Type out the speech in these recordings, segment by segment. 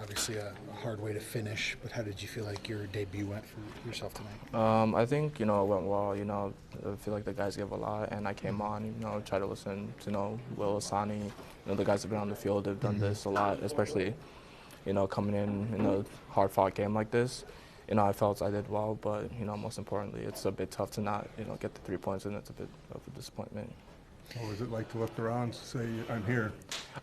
obviously a hard way to finish, but how did you feel like your debut went for yourself tonight? I think, it went well. I feel like the guys gave a lot, and I came on, tried to listen to, Will Asani. The guys have been on the field, have done this a lot, especially, coming in a hard-fought game like this. I felt I did well, but, most importantly, it's a bit tough to not, get the 3 points, and it's a bit of a disappointment. What was it like to look around and say, I'm here?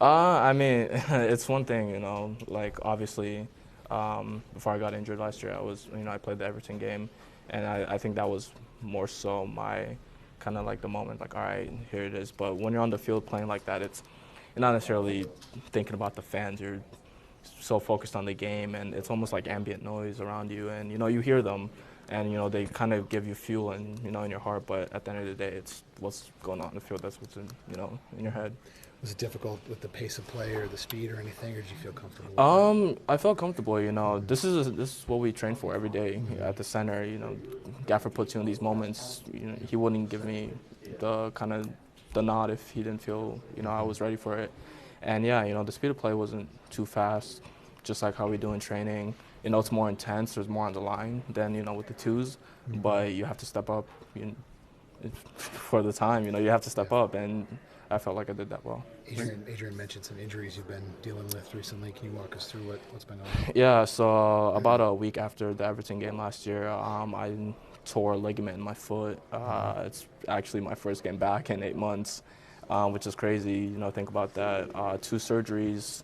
It's one thing, like obviously before I got injured last year, I played the Everton game, and I think that was more so my kind of like the moment, like, all right, here it is. But when you're on the field playing like that, you're not necessarily thinking about the fans. You're so focused on the game, and it's almost like ambient noise around you, and you hear them, and they kind of give you fuel and in your heart. But at the end of the day, it's what's going on in the field. That's what's in your head. Was it difficult with the pace of play or the speed or anything, or did you feel comfortable? I felt comfortable. This is what we train for every day at the center. Gaffer puts you in these moments. He wouldn't give me the kind of the nod if he didn't feel I was ready for it. And the speed of play wasn't too fast, just like how we do in training. It's more intense. There's more on the line than with the twos, but you have to step up for the time. You have to step up, and I felt like I did that well. Adrian mentioned some injuries you've been dealing with recently. Can you walk us through what's been going on? Yeah, so about a week after the Everton game last year, I tore a ligament in my foot. It's actually my first game back in 8 months, which is crazy. Think about that. 2 surgeries,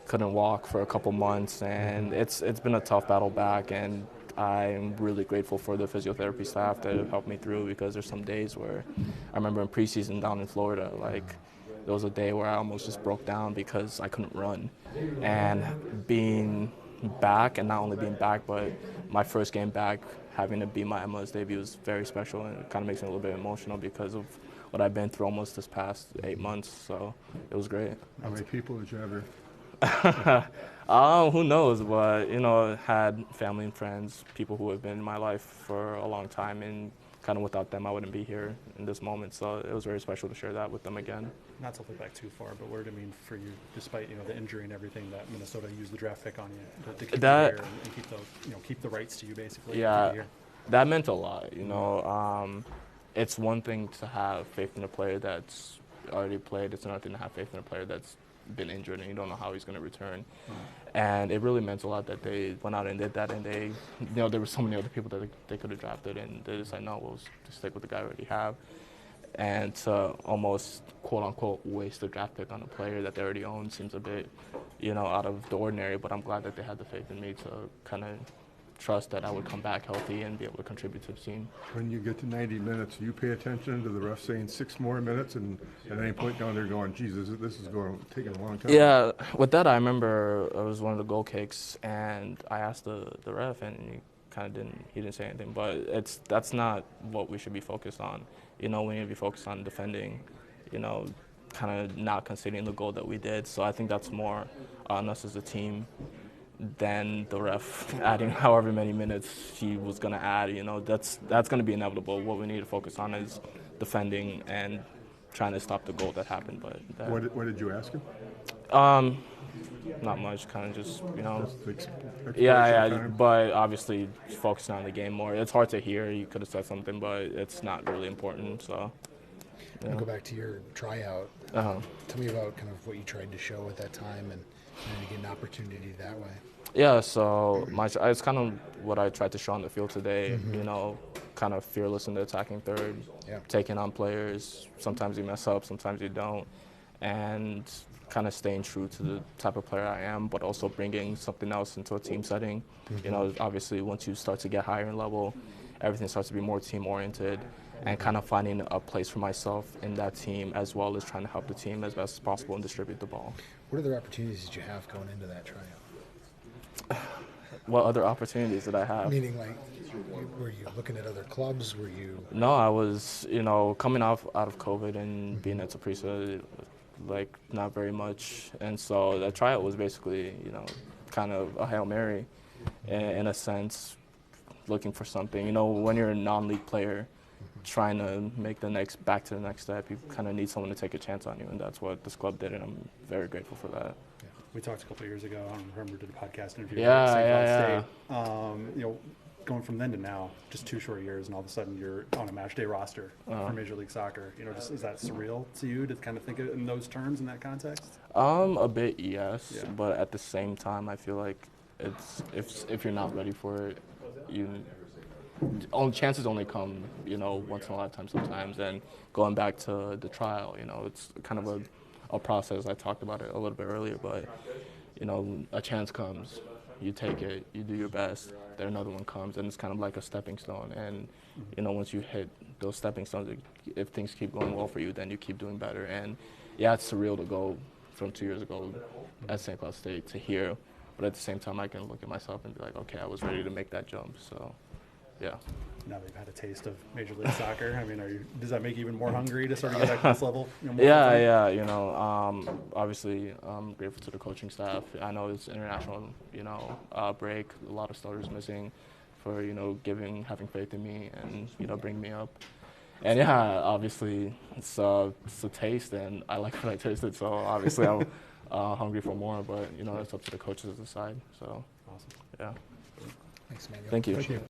couldn't walk for a couple months, and it's been a tough battle back. And I'm really grateful for the physiotherapy staff that have helped me through, because there's some days where I remember in preseason down in Florida, like there was a day where I almost just broke down because I couldn't run. And being back, and not only being back, but my first game back, having to be my MLS debut was very special, and it kind of makes me a little bit emotional because of what I've been through almost this past 8 months. So it was great. How many people did you ever? Who knows, but had family and friends, people who have been in my life for a long time, and kind of without them I wouldn't be here in this moment. So it was very special to share that with them again. Not to look back too far, but what did it mean for you, despite the injury and everything, that Minnesota used the draft pick on you to keep you here and keep the keep the rights to you basically? Yeah, that meant a lot. It's one thing to have faith in a player that's already played. It's another thing to have faith in a player that's been injured and you don't know how he's going to return. And it really meant a lot that they went out and did that, and they, there were so many other people that they could have drafted, and they decided, no, we'll just stick with the guy we already have. And to almost, quote unquote, waste a draft pick on a player that they already own seems a bit, out of the ordinary, but I'm glad that they had the faith in me to kind of trust that I would come back healthy and be able to contribute to the team. When you get to 90 minutes, you pay attention to the ref saying 6 more minutes, and at any point down there going, Jesus, this is taking a long time. Yeah, with that I remember it was one of the goal kicks, and I asked the ref, and he didn't say anything. But that's not what we should be focused on. We need to be focused on defending, kind of not conceding the goal that we did. So I think that's more on us as a team than the ref adding however many minutes he was going to add. That's going to be inevitable. What we need to focus on is defending and trying to stop the goal that happened. But what did you ask him? Not much, kind of just, Yeah, but obviously focusing on the game more. It's hard to hear. You could have said something, but it's not really important. So. I'll go back to your tryout. Tell me about kind of what you tried to show at that time and to get an opportunity that way. Yeah, so it's kind of what I tried to show on the field today, kind of fearless in the attacking third, taking on players. Sometimes you mess up, sometimes you don't, and kind of staying true to the type of player I am, but also bringing something else into a team setting. Obviously once you start to get higher in level, everything starts to be more team-oriented, and kind of finding a place for myself in that team, as well as trying to help the team as best as possible and distribute the ball. What other opportunities did you have going into that tryout? What other opportunities did I have? Meaning, like, were you looking at other clubs? Were you? No, I was, coming out of COVID and being at Saprissa, like, not very much. And so that tryout was basically, kind of a Hail Mary in a sense, looking for something. When you're a non-league player, trying to make back to the next step, you kind of need someone to take a chance on you, and that's what this club did, and I'm very grateful for that. We talked a couple of years ago. I don't remember, did a podcast interview. Yeah, at St. yeah, Cloud State. You know, going from then to now, just 2 short years, and all of a sudden you're on a match day roster for Major League Soccer. You know, just, is that surreal to you to kind of think of it in those terms, in that context? A bit, yes, Yeah. but at the same time, I feel like it's if you're not ready for it, chances only come, you know, once in a lifetime sometimes. And going back to the trial, you know, it's kind of a process. I talked about it a little bit earlier, but you know, a chance comes, you take it, you do your best, then another one comes, and it's kind of like a stepping stone. And you know, once you hit those stepping stones, if things keep going well for you, then you keep doing better. And yeah, it's surreal to go from 2 years ago at St. Cloud State to here, but at the same time, I can look at myself and be like, okay, I was ready to make that jump. So yeah. Now that you've had a taste of Major League Soccer, I mean, does that make you even more hungry to sort of get back to this level? You know, more fulfilled? Yeah, you know, obviously I'm grateful to the coaching staff. I know it's international, you know, break, a lot of starters missing, for, you know, having faith in me and, you know, bringing me up. And yeah, obviously it's a taste, and I like what I tasted, so obviously I'm hungry for more, but, you know, it's up to the coaches to decide, so Awesome. yeah. Thanks, Emmanuel. Thank you. Appreciate it.